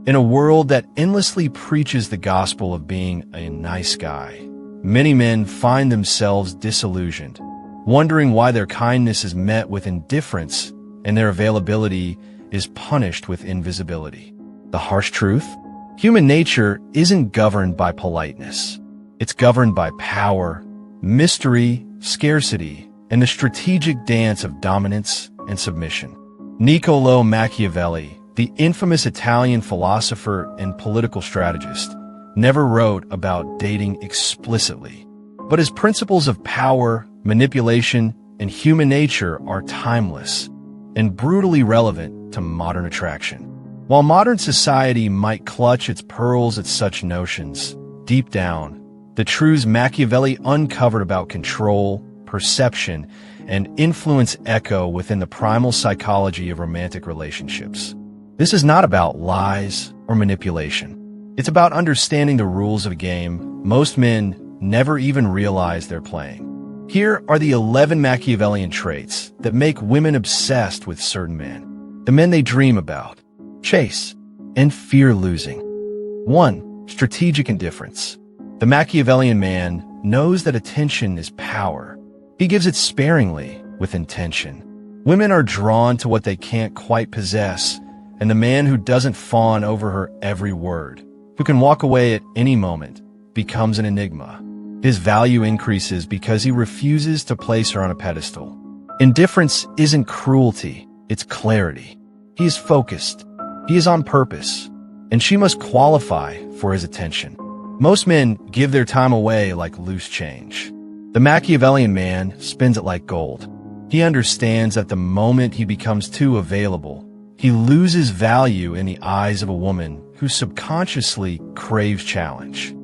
In a world that endlessly preaches the gospel of being a nice guy, many men find themselves disillusioned, wondering why their kindness is met with indifference and their availability is punished with invisibility. The harsh truth? Human nature isn't governed by politeness. It's governed by power, mystery, scarcity, and the strategic dance of dominance and submission. Niccolò Machiavelli, the infamous Italian philosopher and political strategist, never wrote about dating explicitly, but his principles of power, manipulation, and human nature are timeless and brutally relevant to modern attraction. While modern society might clutch its pearls at such notions, deep down, the truths Machiavelli uncovered about control, perception, and influence echo within the primal psychology of romantic relationships. This is not about lies or manipulation. It's about understanding the rules of a game most men never even realize they're playing. Here are the 11 Machiavellian traits that make women obsessed with certain men, the men they dream about, chase, and fear losing. 1. Strategic indifference. The Machiavellian man knows that attention is power. He gives it sparingly, with intention. Women are drawn to what they can't quite possess, and the man who doesn't fawn over her every word, who can walk away at any moment, becomes an enigma. His value increases because he refuses to place her on a pedestal. Indifference isn't cruelty, it's clarity. He is focused. He is on purpose, and she must qualify for his attention. Most men give their time away like loose change. The Machiavellian man spends it like gold. He understands that the moment he becomes too available, he loses value in the eyes of a woman who subconsciously craves challenge.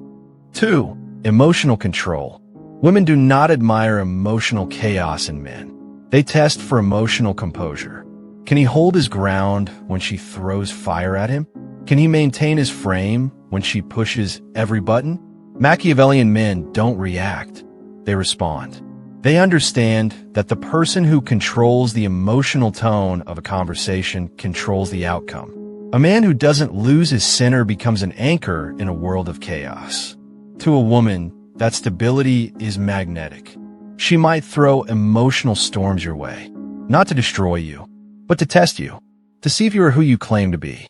2. Emotional control. Women do not admire emotional chaos in men. They test for emotional composure. Can he hold his ground when she throws fire at him? Can he maintain his frame when she pushes every button? Machiavellian men don't react. They respond. They understand that the person who controls the emotional tone of a conversation controls the outcome. A man who doesn't lose his center becomes an anchor in a world of chaos. To a woman, that stability is magnetic. She might throw emotional storms your way, not to destroy you, but to test you, to see if you are who you claim to be.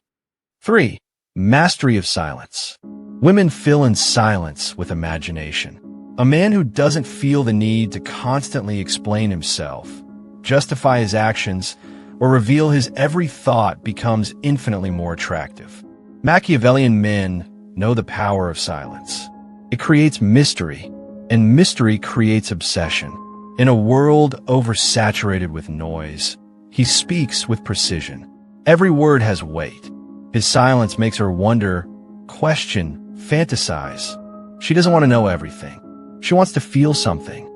3. Mastery of silence. Women fill in silence with imagination. A man who doesn't feel the need to constantly explain himself, justify his actions, or reveal his every thought becomes infinitely more attractive. Machiavellian men know the power of silence. It creates mystery, and mystery creates obsession. In a world oversaturated with noise, he speaks with precision. Every word has weight. His silence makes her wonder, question, fantasize. She doesn't want to know everything. She wants to feel something.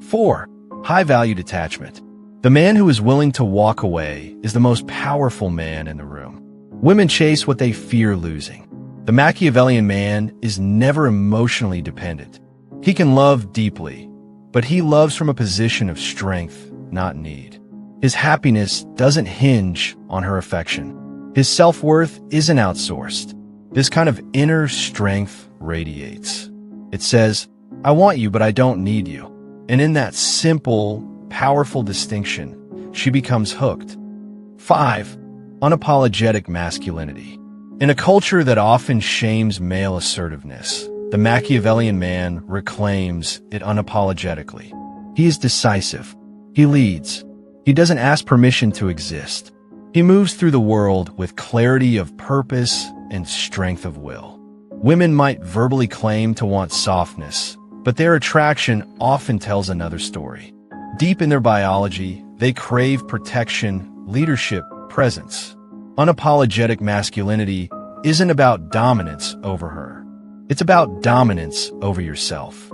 4. High-value detachment. The man who is willing to walk away is the most powerful man in the room. Women chase what they fear losing. The Machiavellian man is never emotionally dependent. He can love deeply, but he loves from a position of strength, not need. His happiness doesn't hinge on her affection. His self-worth isn't outsourced. This kind of inner strength radiates. It says, I want you, but I don't need you. And in that simple, powerful distinction, she becomes hooked. 5. Unapologetic masculinity. In a culture that often shames male assertiveness, the Machiavellian man reclaims it unapologetically. He is decisive. He leads. He doesn't ask permission to exist. He moves through the world with clarity of purpose and strength of will. Women might verbally claim to want softness, but their attraction often tells another story. Deep in their biology, they crave protection, leadership, presence. Unapologetic masculinity isn't about dominance over her. It's about dominance over yourself.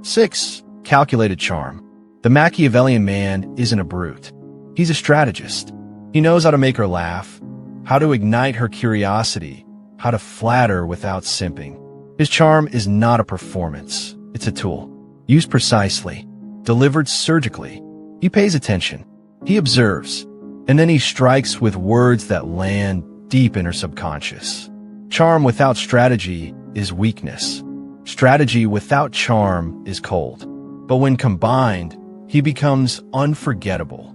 6. Calculated charm. The Machiavellian man isn't a brute. He's a strategist. He knows how to make her laugh, how to ignite her curiosity, how to flatter without simping. His charm is not a performance. It's a tool. Used precisely, delivered surgically. He pays attention. He observes. And then he strikes with words that land deep in her subconscious. Charm without strategy is weakness. Strategy without charm is cold. But when combined, he becomes unforgettable.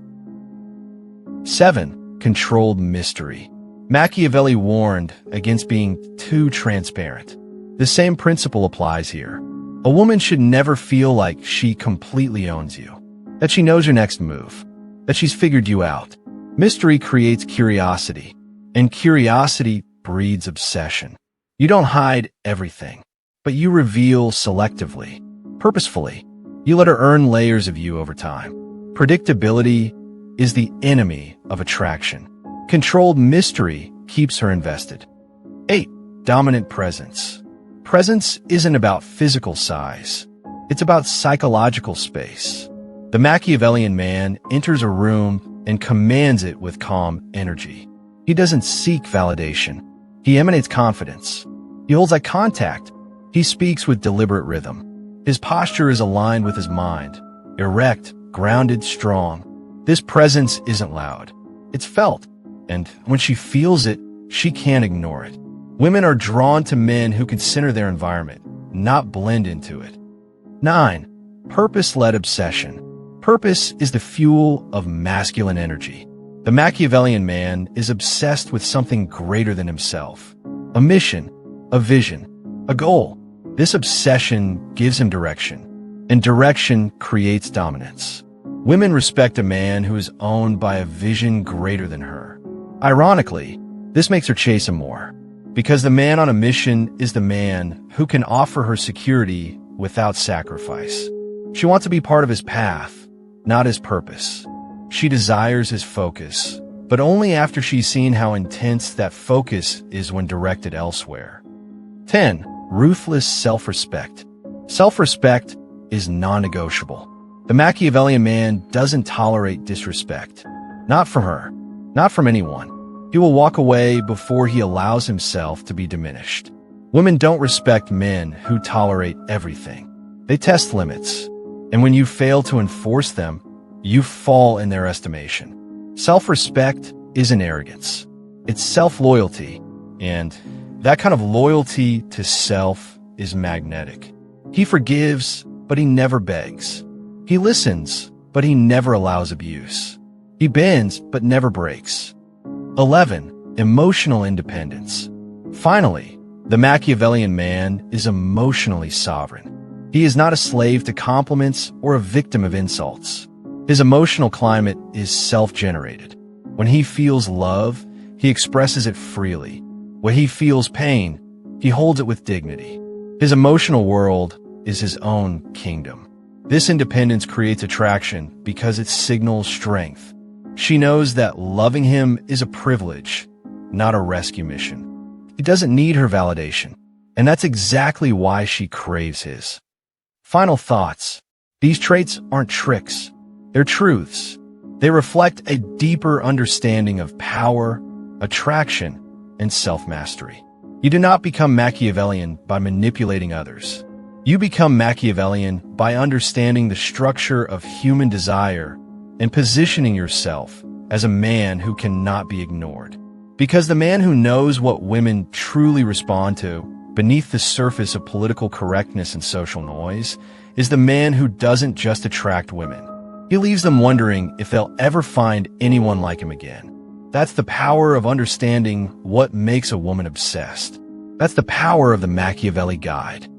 7. Controlled mystery. Machiavelli warned against being too transparent. The same principle applies here. A woman should never feel like she completely owns you, that she knows your next move, that she's figured you out. Mystery creates curiosity, and curiosity breeds obsession. You don't hide everything, but you reveal selectively, purposefully. You let her earn layers of you over time. Predictability is the enemy of attraction. Controlled mystery keeps her invested. 8. Dominant presence. Presence isn't about physical size. It's about psychological space. The Machiavellian man enters a room and commands it with calm energy. He doesn't seek validation. He emanates confidence. He holds eye contact. He speaks with deliberate rhythm. His posture is aligned with his mind, erect, grounded, strong. This presence isn't loud. It's felt, and when she feels it, she can't ignore it. Women are drawn to men who can center their environment, not blend into it. 9. Purpose-led obsession. Purpose is the fuel of masculine energy. The Machiavellian man is obsessed with something greater than himself. A mission, a vision, a goal. This obsession gives him direction, and direction creates dominance. Women respect a man who is owned by a vision greater than her. Ironically, this makes her chase him more, because the man on a mission is the man who can offer her security without sacrifice. She wants to be part of his path, not his purpose. She desires his focus, but only after she's seen how intense that focus is when directed elsewhere. 10. Ruthless self-respect. Self-respect is non-negotiable. The Machiavellian man doesn't tolerate disrespect. Not from her, not from anyone. He will walk away before he allows himself to be diminished. Women don't respect men who tolerate everything. They test limits, and when you fail to enforce them, you fall in their estimation. Self-respect isn't arrogance. It's self-loyalty, and that kind of loyalty to self is magnetic. He forgives, but he never begs. He listens, but he never allows abuse. He bends, but never breaks. 11. Emotional independence. Finally, the Machiavellian man is emotionally sovereign. He is not a slave to compliments or a victim of insults. His emotional climate is self-generated. When he feels love, he expresses it freely. When he feels pain, he holds it with dignity. His emotional world is his own kingdom. This independence creates attraction because it signals strength. She knows that loving him is a privilege, not a rescue mission. He doesn't need her validation, and that's exactly why she craves his. Final thoughts. These traits aren't tricks. They're truths. They reflect a deeper understanding of power, attraction, and self-mastery. You do not become Machiavellian by manipulating others. You become Machiavellian by understanding the structure of human desire and positioning yourself as a man who cannot be ignored. Because the man who knows what women truly respond to beneath the surface of political correctness and social noise is the man who doesn't just attract women. He leaves them wondering if they'll ever find anyone like him again. That's the power of understanding what makes a woman obsessed. That's the power of the Machiavelli Guide.